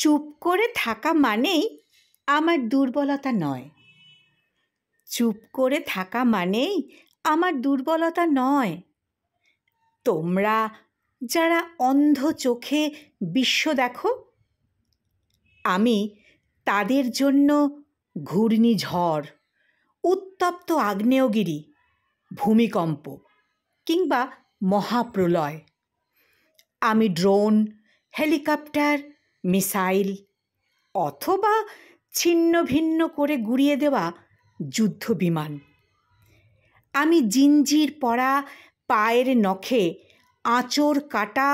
চুপ করে থাকা মানেই আমার দুর্বলতা নয়। চুপ করে থাকা মানেই আমার দুর্বলতা নয়। তোমরা যারা অন্ধ চোখে বিশ্ব দেখো, আমি তাদের জন্য ঘূর্ণিঝড়, উত্তপ্ত আগ্নেয়গিরি, ভূমিকম্প কিংবা মহাপ্রলয়। আমি ড্রোন, হেলিকপ্টার, মিসাইল অথবা ছিন্ন ভিন্ন করে গুড়িয়ে দেওয়া যুদ্ধ বিমান। আমি জিঞ্জির পরা পায়ের নখে আঁচড় কাটা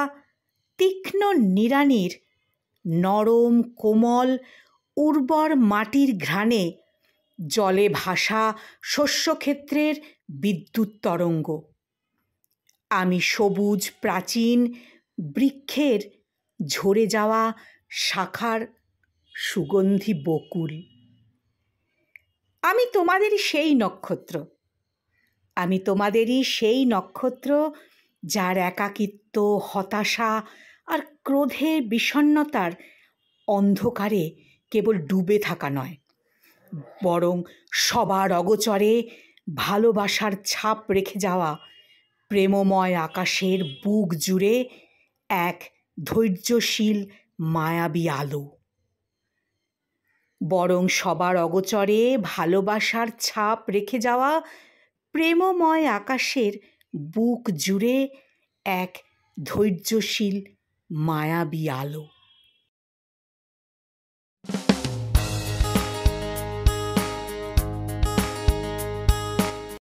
তীক্ষ্ণ নিড়ানির, নরম কোমল উর্বর মাটির ঘ্রাণে জলে ভাসা শস্যক্ষেত্রের বিদ্যুৎ তরঙ্গ। আমি সবুজ প্রাচীন বৃক্ষের ঝরে যাওয়া শাখার সুগন্ধি বকুল। আমি তোমাদেরই সেই নক্ষত্র, আমি তোমাদেরই সেই নক্ষত্র যার একাকিত্ব, হতাশা আর ক্রোধের বিষণ্ণতার অন্ধকারে কেবল ডুবে থাকা নয়, বরং সবার অগোচরে ভালোবাসার ছাপ রেখে যাওয়া প্রেমময় আকাশের বুক জুড়ে এক ধৈর্যশীল মায়াবী আলো। বরং সবার অগোচরে ভালোবাসার ছাপ রেখে যাওয়া প্রেমময় আকাশের বুক জুড়ে এক ধৈর্যশীল মায়াবী আলো।